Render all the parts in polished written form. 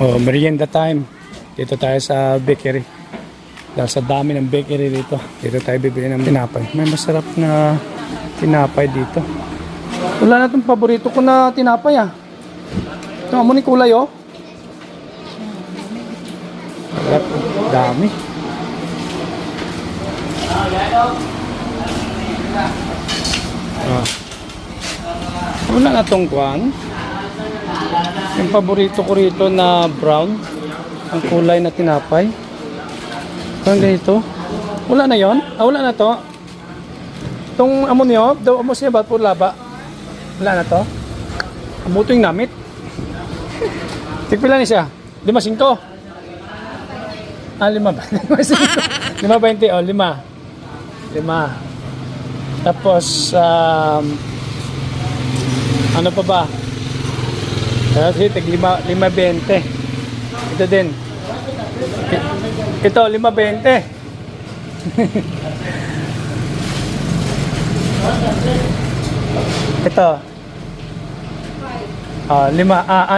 Oh, merienda time. Dito tayo sa bakery. Dahil sa dami ng bakery dito. Dito tayo bibili ng tinapay. May masarap na tinapay dito. Wala na itong paborito ko na tinapay ah. Ito mo ni kulay oh. Wala, dami. Ah. Wala na itong kwan. Yung paborito ko rito na brown. Ang kulay na tinapay. Parang ganito. Wala na yon? Ah, wala na to. Itong amo niyo, daw amo siya ba? Pula ba? Wala na to. Amo ito yung namit. Tigpila ni siya? 5-5? Ah, 5 ba? 5-20. Oh, 5. Tapos, ano pa ba? Kasi tig 5-20. Ito din. Ito 5-20. Ito. 5. 4.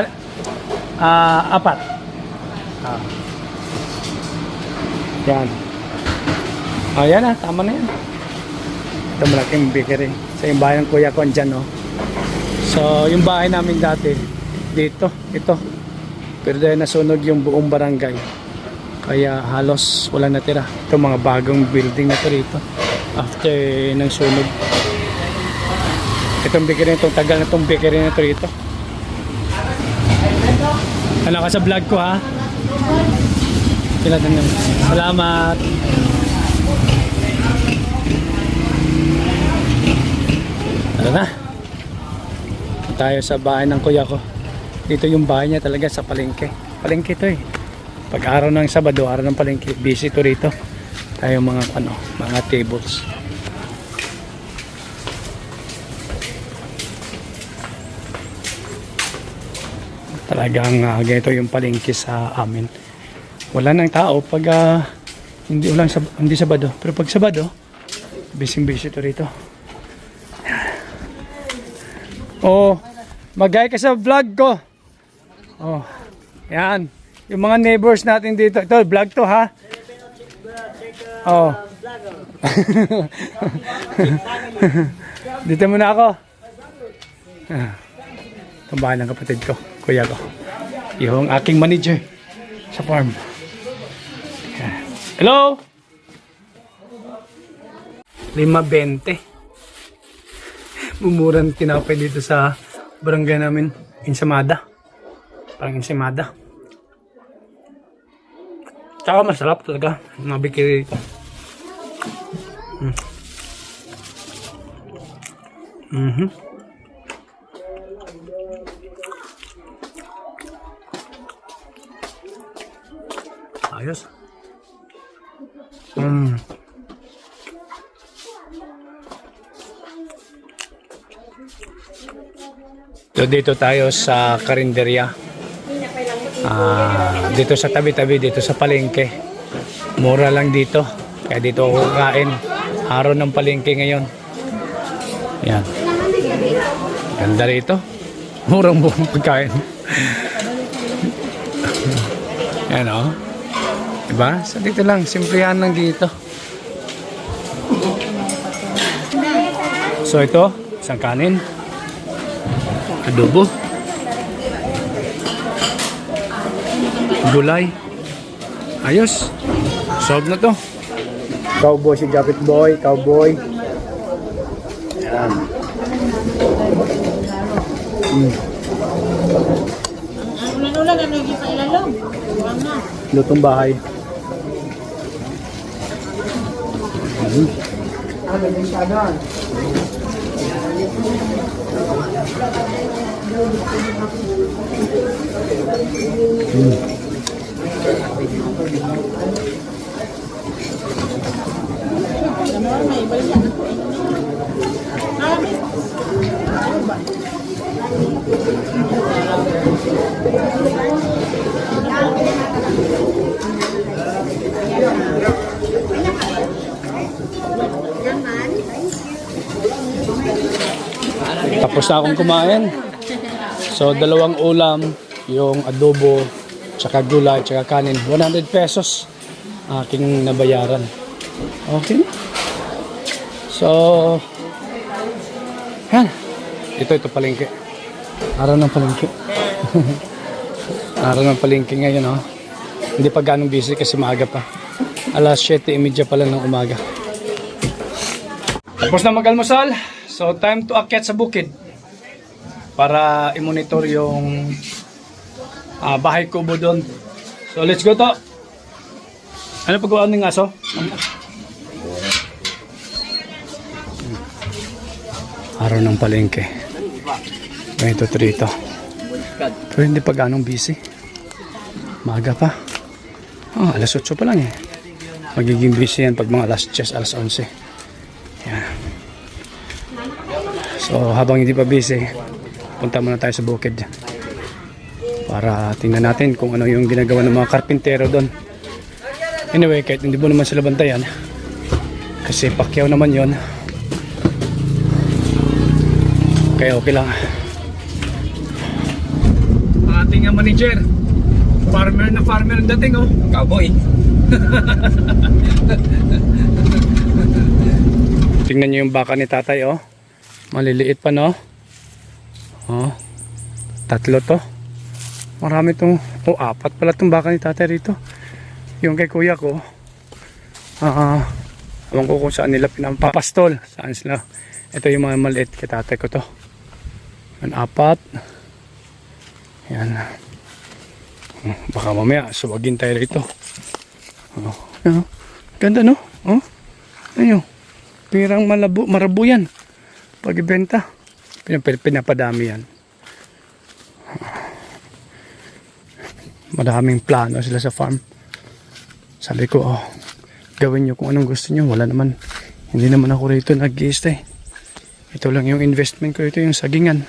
Yan. Yan na, tama na yan. Ito malaking bakery. Sa yung bahay ng kuya ko andyan, no? So, yung bahay namin dati, dito, ito. Pero dahil nasunog yung buong barangay, kaya halos wala natira. Ito mga bagong building na ito rito. After ng sunog. Itong bakery na ito, tagal na itong bakery na ito rito. Ano ka sa vlog ko ha? Salamat. Ano na? Tayo sa bahay ng kuya ko. Dito yung bahay niya talaga sa palengke. Palengke ito eh. Pag araw ng Sabado, araw ng palengke, busy ito rito. Tayo mga mga tables. Talagang ganito yung palengke sa amin. Wala nang tao pag hindi Sabado. Pero pag Sabado, busy ito rito. Oh, magay ka sa vlog ko. Oh, yan. Yung mga neighbors natin dito. Ito, vlog to ha. Oh. Dito muna ako. Itong bahay ng kapatid ko, kuya ko. Yung aking manager sa farm. Hello? 5.20. Mumurang tinapay dito sa barangay namin, Ensaymada. Parang Ensaymada. Tsaka masarap talaga. Nabikiri dito. Ayos. So, dito tayo sa karinderya. Dito sa tabi-tabi, dito sa palengke. Mura lang dito. Kaya dito ako kakain. Araw ng palengke ngayon. Yan. Ganda rito. Murang-murang pagkain. Yan o. Diba? So dito lang. Simplihan lang dito. So ito, isang kanin. Adobo. Gulay. Ayos. Solve na to. Cowboy si Japit Boy. Cowboy. Yan. Lutong bahay. Tapos na akong kumain. So, 2 ulam, yung adobo, tsaka gulay, tsaka kanin. 100 pesos aking nabayaran. Okay. So, yan. Ito palengke. Araw ng palengke. Araw ng palengke ngayon, oh. Hindi pa ganong busy kasi maaga pa. Alas 7:30 pa lang ng umaga. Tapos na mag-almusal. So, time to akyat sa bukid. Para i-monitor yung bahay kubo doon. So, let's go to. Ano pagkawaan ng aso? Araw ng palengke. Ganito rito. Pero hindi pa ganong busy. Maaga pa. Alas 8 pa lang eh. Magiging busy yan pag mga alas 10, alas 11. Yan. So habang hindi pa busy, punta muna tayo sa bukid. Para tingnan natin kung ano yung ginagawa ng mga karpintero doon. Anyway, kahit hindi mo naman sila bantayan. Kasi pakyaw naman yon. Kaya okay lang. Ating manager. Farmer na farmer ang dating, oh. Cowboy. Tingnan nyo yung baka ni tatay, oh. Maliliit pa, no? Oh. 3 to. Marami tong, 4 pala tong baka ni tatay rito. Yung kay kuya ko, alam ko kung saan nila pinampapastol. Saan sila. Ito yung mga maliit kay tatay ko to. Yan, 4. Yan. Baka mamaya suwagin tayo rito. Ganda, no? Oh, ayun. Pirang marabo yan. Pag ibenta, pinapadami yan. Madaming plano sila sa farm. Sabi ko, gawin nyo kung anong gusto nyo. Wala naman, hindi naman ako rito nag-i-stay. Ito lang yung investment ko. Ito yung sagingan.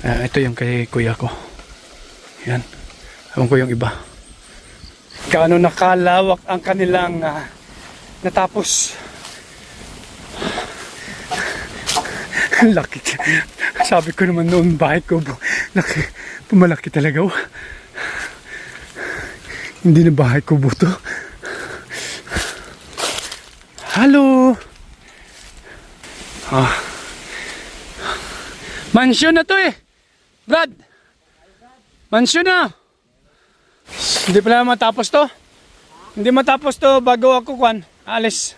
Ito yung kay kuya ko. Yan. Ewan ko yung iba. Gaano nakalawak ang kanilang natapos. Laki. Sabi ko naman noon, bahay ko, laki, pumalaki talaga. Hindi na bahay ko buto. Hello. Mansyon na to eh. Brad. Mansyon na. Hindi pala matapos to. Hindi matapos to bago ako alis.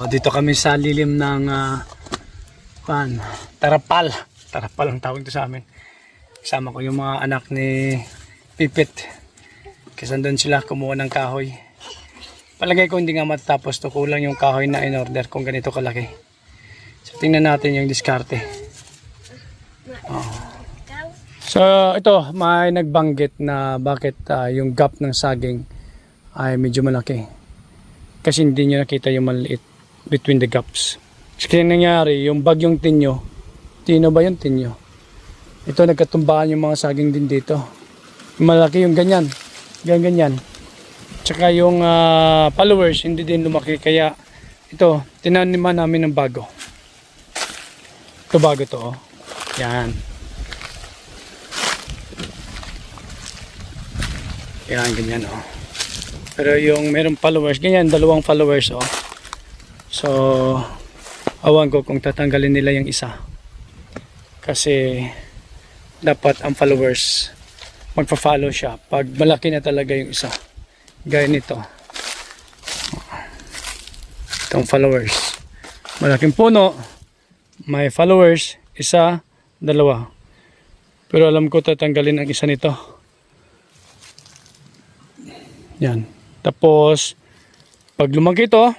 Dito kami sa lilim ng Tarapal. Tarapal ang tawag ito sa amin. Kasama ko yung mga anak ni Pipit. Kasi doon sila kumuha ng kahoy. Palagay ko hindi nga matapos to. Kulang yung kahoy na in order kung ganito kalaki. So tingnan natin yung diskarte. So ito, may nagbanggit na bakit yung gap ng saging ay medyo malaki. Kasi hindi nyo nakita yung maliit between the gaps. Kasi nangyari, yung bagyong Tinyo, Tino ba yung Tinyo? Ito, nagkatumbahan yung mga saging din dito. Malaki yung ganyan. Ganyan. Tsaka yung followers, hindi din lumaki. Kaya ito, tinaniman namin ng bago. Ito bago to, oh. Yan. Yan, ganyan, oh. Pero yung merong followers, ganyan, 2 followers, oh. So, awan ko kung tatanggalin nila yung isa. Kasi, dapat ang followers, magpa-follow siya. Pag malaki na talaga yung isa. Gaya nito. Itong followers. Malaking puno, may followers, 1, 2. Pero alam ko tatanggalin ang isa nito. Yan. Tapos, pag lumaki ito,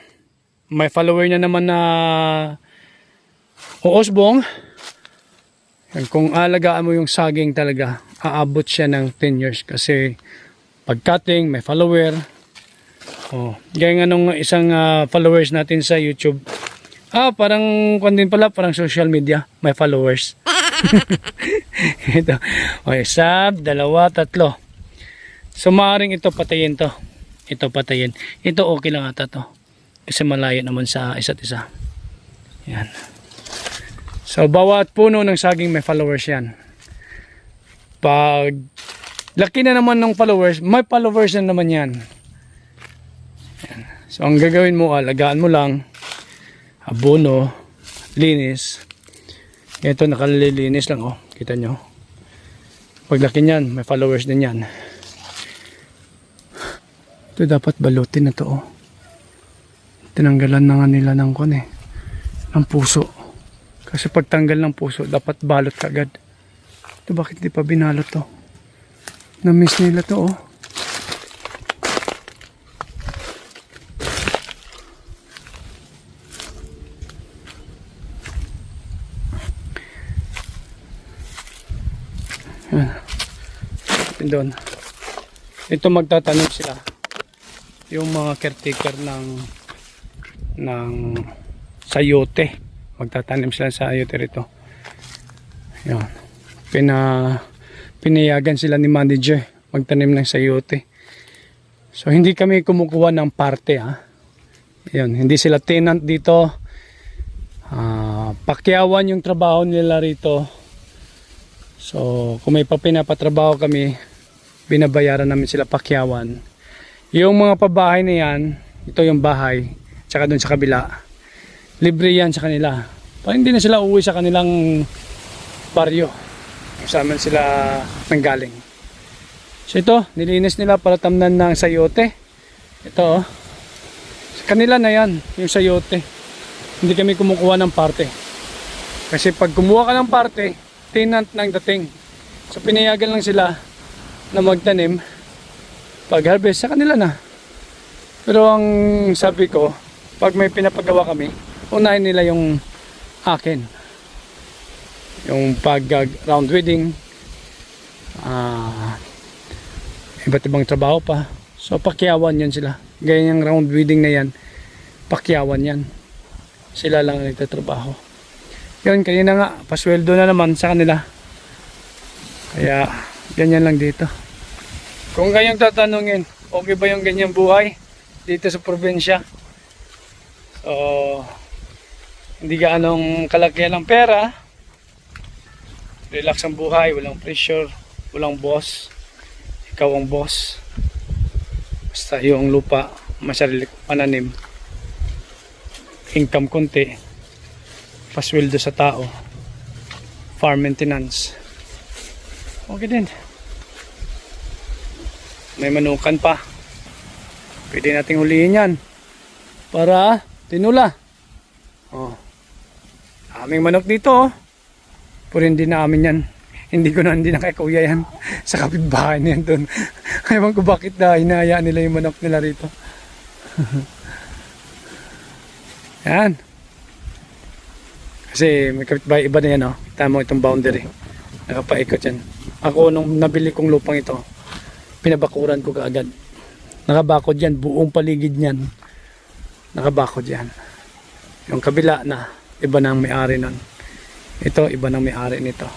may follower niya naman na uosbong. Kung alagaan mo yung saging talaga, aabot siya ng 10 years. Kasi, pag cutting, may follower. Gaya nga nung isang followers natin sa YouTube. Parang, kung din pala, parang social media, may followers. Ito. Okay, 1, 2, 3. So maaaring ito patayin to. Ito patayin. Ito okay lang ata to. Kasi malayo naman sa isa't isa. Yan. So bawat puno ng saging may followers yan. Pag Laki na naman ng followers. May followers na naman yan. Yan. So ang gagawin mo, alagaan mo lang. Abono. Linis. Ito nakalilinis lang oh. Kita nyo. Paglaki niyan, may followers din yan. Ito dapat balutin na to oh. Tinanggalan na nga nila ng kon eh. Ng puso. Kasi pagtanggal ng puso, dapat balot kagad. Ito bakit di pa binalot to? Na-miss nila to oh. Yan. Doon. Ito magtatanim sila. Yung mga caretaker ng sayote. Magtatanim sila sa sayote rito. Yan. Pinayagan sila ni manager magtanim ng sayote. So hindi kami kumukuha ng parte ha. Yan. Hindi sila tenant dito. Pakyawan yung trabaho nila rito. So kung may pinapatrabaho kami, binabayaran namin sila pakyawan. Yung mga pabahay na yan, ito yung bahay, tsaka dun sa kabila, libre yan sa kanila. Para hindi na sila uuwi sa kanilang baryo. Kasama sila nanggaling. So ito, nilinis nila para tamnan ng sayote. Ito oh. Sa kanila na yan, yung sayote. Hindi kami kumukuha ng parte. Kasi pag kumuha ka ng parte, tenant ng dating. So pinayagan lang sila na magtanim. Pag harvest sa kanila na. Pero ang sabi ko, pag may pinapagawa kami, unahin nila yung akin. Yung pag round weeding, iba't ibang trabaho pa. So pakyawan yan sila. Gaya yung round weeding na yan, pakyawan yan. Sila lang ang nagtatrabaho. Yun, kanina nga, pasweldo na naman sa kanila. Kaya, ganyan lang dito. Kung kayong tatanungin, okay ba yung ganyang buhay dito sa probinsya? So, hindi gaanong kalakihan ng pera. Relax ang buhay, walang pressure, walang boss. Ikaw ang boss. Basta yung lupa, masarili pananim. Income konti. Pasweldo sa tao. Farm maintenance. Okay din. May manukan pa. Pwede nating hulihin yan. Para tinula. Oh. Aming manok dito oh. Pero hindi na amin yan. Hindi na kay kuya yan. Sa kapitbahay na yan doon. Ewan ko bakit na hinahayaan nila yung manok nila rito. Yan. Kasi may kapitbahay iba na yan oh. Tama itong boundary. Nakapaikot yan. Ako nung nabili kong lupang ito, pinabakuran ko kaagad. Nakabakod yan. Buong paligid yan. Nakabakod yan. Yung kabila na, iba na ang may-ari nun. Ito, iba na ang may-ari nito.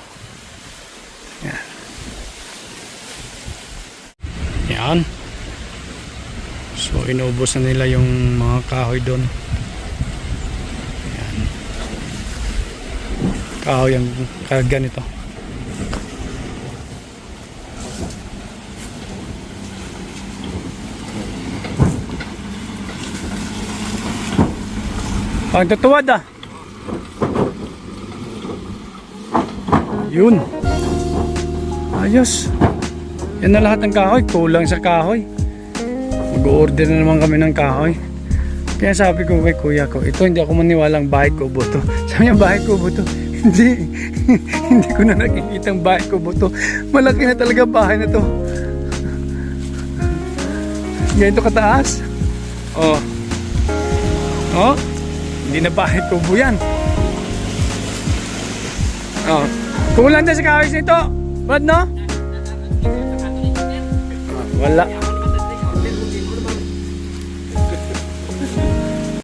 Yan. Yan. So, inubos na nila yung mga kahoy doon. Yan. Kahoy ang ganito. Pagtatuwad ah. Yun. Ayos. Yan na lahat ng kahoy. Kulang sa kahoy. Mag-order na naman kami ng kahoy. Kaya sabi ko kay kuya ko, ito hindi ako maniwalang bahay kubo to. Sabi niya, bahay kubo to. Hindi. Hindi ko na nakikita ang bahay kubo to. Malaki na talaga bahay na to. Ganito kataas. Oh. Oh. Hindi na bahay kubo yan. Oh. Kulang din sa kahoy nito. Brad, no? Wala.